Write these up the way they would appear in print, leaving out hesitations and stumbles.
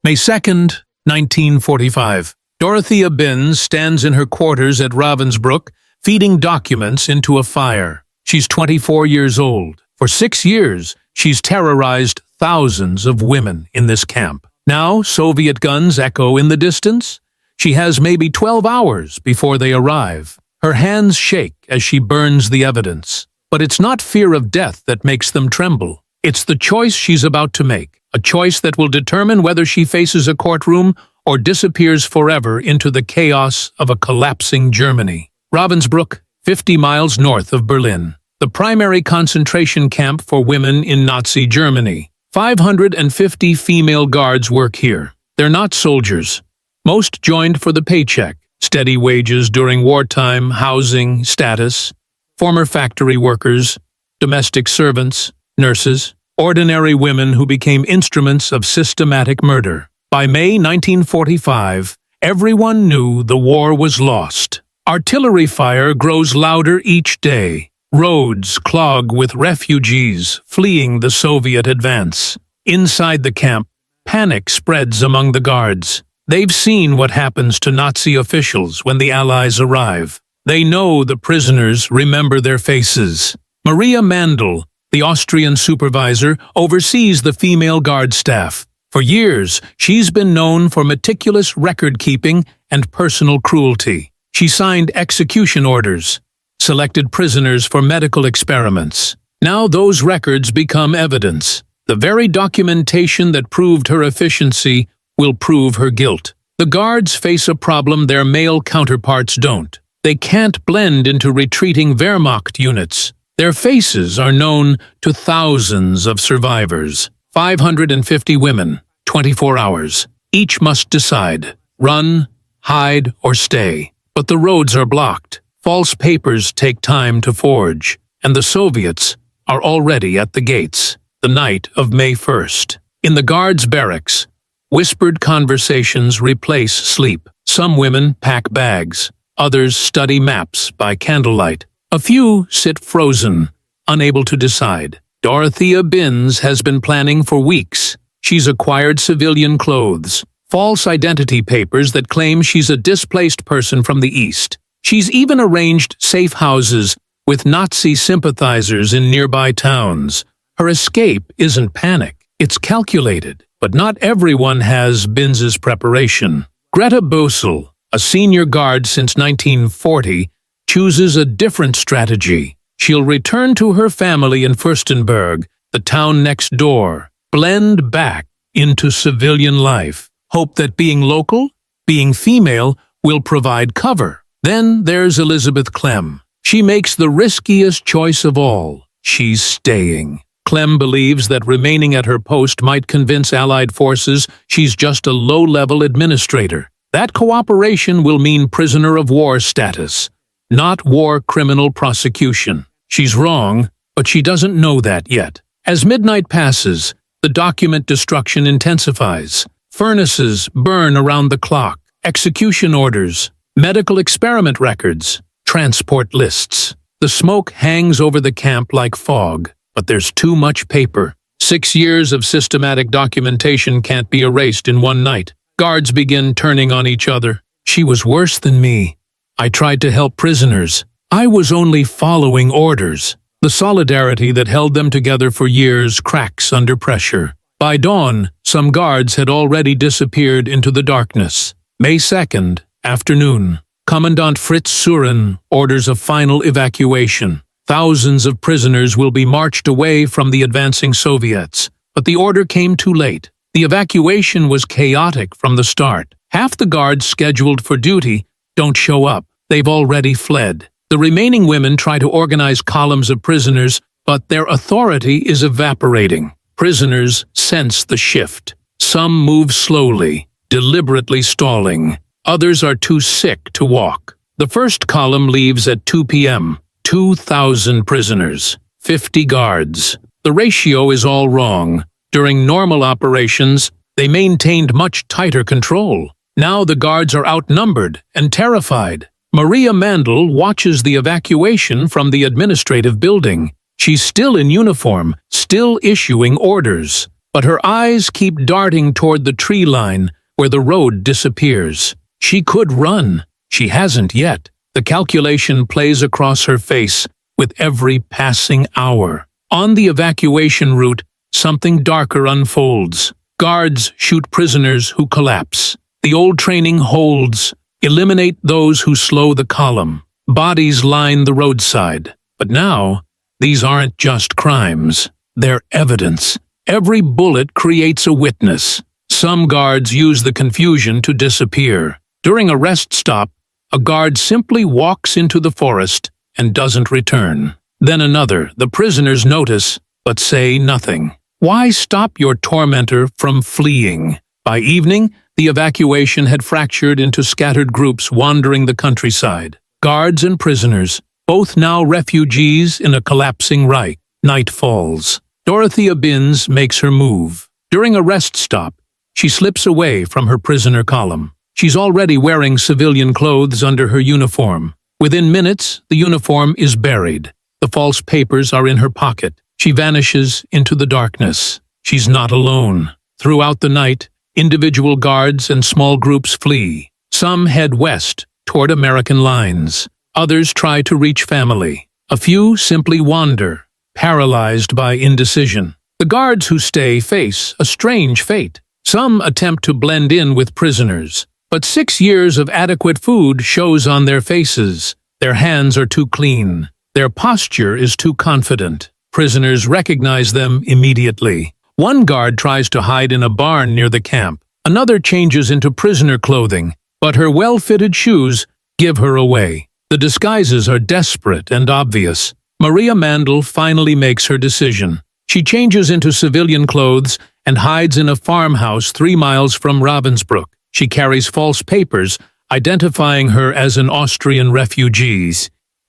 May 2nd, 1945. Dorothea Binz stands in her quarters at Ravensbrück, feeding documents into a fire. She's 24 years old. For 6 years, she's terrorized thousands of women in this camp. Now, Soviet guns echo in the distance. She has maybe 12 hours before they arrive. Her hands shake as she burns the evidence. But it's not fear of death that makes them tremble. It's the choice she's about to make, a choice that will determine whether she faces a courtroom or disappears forever into the chaos of a collapsing Germany. Ravensbrück, 50 miles north of Berlin. The primary concentration camp for women in Nazi Germany. 550 female guards work here. They're not soldiers. Most joined for the paycheck, steady wages during wartime, housing, status. Former factory workers, domestic servants, nurses, ordinary women who became instruments of systematic murder. By May 1945, everyone knew the war was lost. Artillery fire grows louder each day. Roads clog with refugees fleeing the Soviet advance. Inside the camp, panic spreads among the guards. They've seen what happens to Nazi officials when the Allies arrive. They know the prisoners remember their faces. Maria Mandl, the Austrian supervisor, oversees the female guard staff. For years, she's been known for meticulous record-keeping and personal cruelty. She signed execution orders, selected prisoners for medical experiments. Now those records become evidence. The very documentation that proved her efficiency will prove her guilt. The guards face a problem their male counterparts don't. They can't blend into retreating Wehrmacht units. Their faces are known to thousands of survivors. 550 women, 24 hours. Each must decide, run, hide, or stay. But the roads are blocked. False papers take time to forge, and the Soviets are already at the gates. The night of May 1st. In the guards' barracks, whispered conversations replace sleep. Some women pack bags. Others study maps by candlelight. A few sit frozen, unable to decide. Dorothea Binz has been planning for weeks. She's acquired civilian clothes, false identity papers that claim she's a displaced person from the East. She's even arranged safe houses with Nazi sympathizers in nearby towns. Her escape isn't panic. It's calculated. But not everyone has Binz's preparation. Greta Bösel, a senior guard since 1940, chooses a different strategy. She'll return to her family in Fürstenberg, the town next door, blend back into civilian life, hope that being local, being female, will provide cover. Then there's Elizabeth Clem. She makes the riskiest choice of all. She's staying. Clem believes that remaining at her post might convince Allied forces she's just a low-level administrator. That cooperation will mean prisoner of war status, not war criminal prosecution. She's wrong, but she doesn't know that yet. As midnight passes, the document destruction intensifies. Furnaces burn around the clock. Execution orders, medical experiment records, transport lists. The smoke hangs over the camp like fog. But there's too much paper. 6 years of systematic documentation can't be erased in one night. Guards begin turning on each other. She was worse than me. I tried to help prisoners. I was only following orders. The solidarity that held them together for years cracks under pressure. By dawn, some guards had already disappeared into the darkness. May 2nd, afternoon. Commandant Fritz Suren orders a final evacuation. Thousands of prisoners will be marched away from the advancing Soviets. But the order came too late. The evacuation was chaotic from the start. Half the guards scheduled for duty don't show up. They've already fled. The remaining women try to organize columns of prisoners, but their authority is evaporating. Prisoners sense the shift. Some move slowly, deliberately stalling. Others are too sick to walk. The first column leaves at 2 p.m. 2,000 prisoners, 50 guards. The ratio is all wrong. During normal operations, they maintained much tighter control. Now the guards are outnumbered and terrified. Maria Mandl watches the evacuation from the administrative building. She's still in uniform, still issuing orders. but her eyes keep darting toward the tree line where the road disappears. She could run. She hasn't yet. The calculation plays across her face with every passing hour. On the evacuation route, something darker unfolds. Guards shoot prisoners who collapse. The old training holds. Eliminate those who slow the column. Bodies line the roadside. But now, these aren't just crimes. They're evidence. Every bullet creates a witness. Some guards use the confusion to disappear. During a rest stop, a guard simply walks into the forest and doesn't return. Then another. The prisoners notice, but say nothing. Why stop your tormentor from fleeing? By evening, the evacuation had fractured into scattered groups wandering the countryside. Guards and prisoners, both now refugees in a collapsing Reich. Night falls. Dorothea Binz makes her move. During a rest stop, she slips away from her prisoner column. She's already wearing civilian clothes under her uniform. Within minutes, the uniform is buried. The false papers are in her pocket. She vanishes into the darkness. She's not alone. Throughout the night, individual guards and small groups flee. Some head west, toward American lines. Others try to reach family. A few simply wander, paralyzed by indecision. The guards who stay face a strange fate. Some attempt to blend in with prisoners. But 6 years of adequate food shows on their faces. Their hands are too clean. Their posture is too confident. Prisoners recognize them immediately. One guard tries to hide in a barn near the camp. Another changes into prisoner clothing, but her well-fitted shoes give her away. The disguises are desperate and obvious. Maria Mandl finally makes her decision. She changes into civilian clothes and hides in a farmhouse 3 miles from Ravensbrück. She carries false papers, identifying her as an Austrian refugee.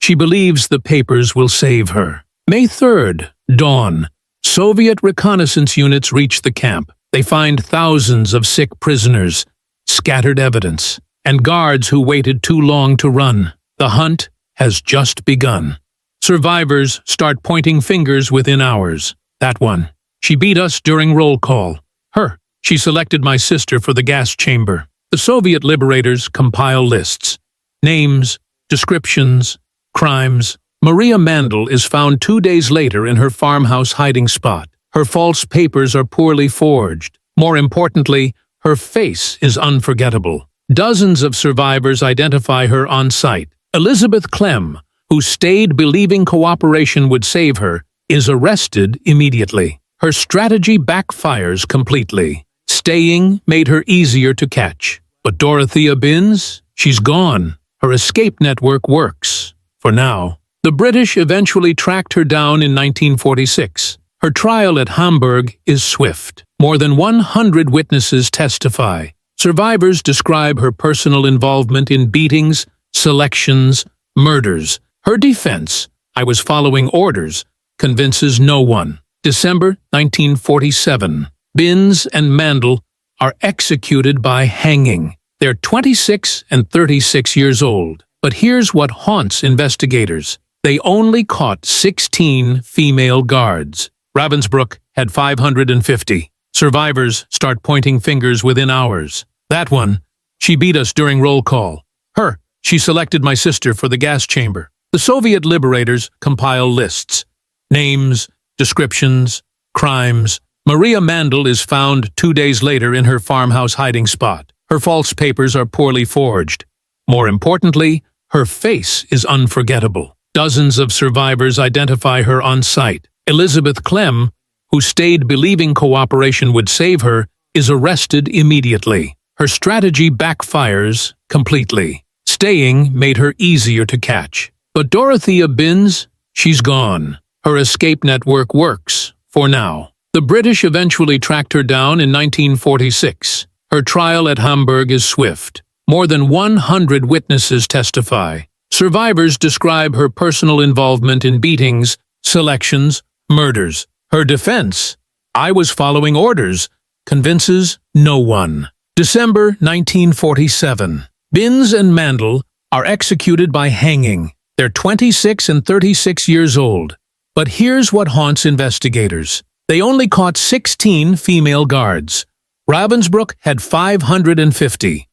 She believes the papers will save her. May 3rd, dawn. Soviet reconnaissance units reach the camp. They find thousands of sick prisoners, scattered evidence, and guards who waited too long to run. The hunt has just begun. Survivors start pointing fingers within hours. That one. She beat us during roll call. Her. She selected my sister for the gas chamber. The Soviet liberators compile lists. Names, descriptions, crimes. Maria Mandl is found 2 days later in her farmhouse hiding spot. Her false papers are poorly forged. More importantly, her face is unforgettable. Dozens of survivors identify her on site. Elizabeth Clem, who stayed believing cooperation would save her, is arrested immediately. Her strategy backfires completely. Staying made her easier to catch. But Dorothea Binz? She's gone. Her escape network works. For now. The British eventually tracked her down in 1946. Her trial at Hamburg is swift. More than 100 witnesses testify. Survivors describe her personal involvement in beatings, selections, murders. Her defense, I was following orders, convinces no one. December 1947. Binz and Mandl are executed by hanging. They're 26 and 36 years old. But here's what haunts investigators. They only caught 16 female guards. Ravensbrück had 550. Survivors start pointing fingers within hours. That one, she beat us during roll call. Her, she selected my sister for the gas chamber. The Soviet liberators compile lists. Names, descriptions, crimes. Maria Mandl is found 2 days later in her farmhouse hiding spot. Her false papers are poorly forged. More importantly, her face is unforgettable. Dozens of survivors identify her on site. Elizabeth Clem, who stayed believing cooperation would save her, is arrested immediately. Her strategy backfires completely. Staying made her easier to catch. But Dorothea Binz? She's gone. Her escape network works, for now. The British eventually tracked her down in 1946. Her trial at Hamburg is swift. More than 100 witnesses testify. Survivors describe her personal involvement in beatings, selections, murders. Her defense, I was following orders, convinces no one. December 1947. Binz and Mandl are executed by hanging. They're 26 and 36 years old. But here's what haunts investigators. They only caught 16 female guards. Ravensbrück had 550.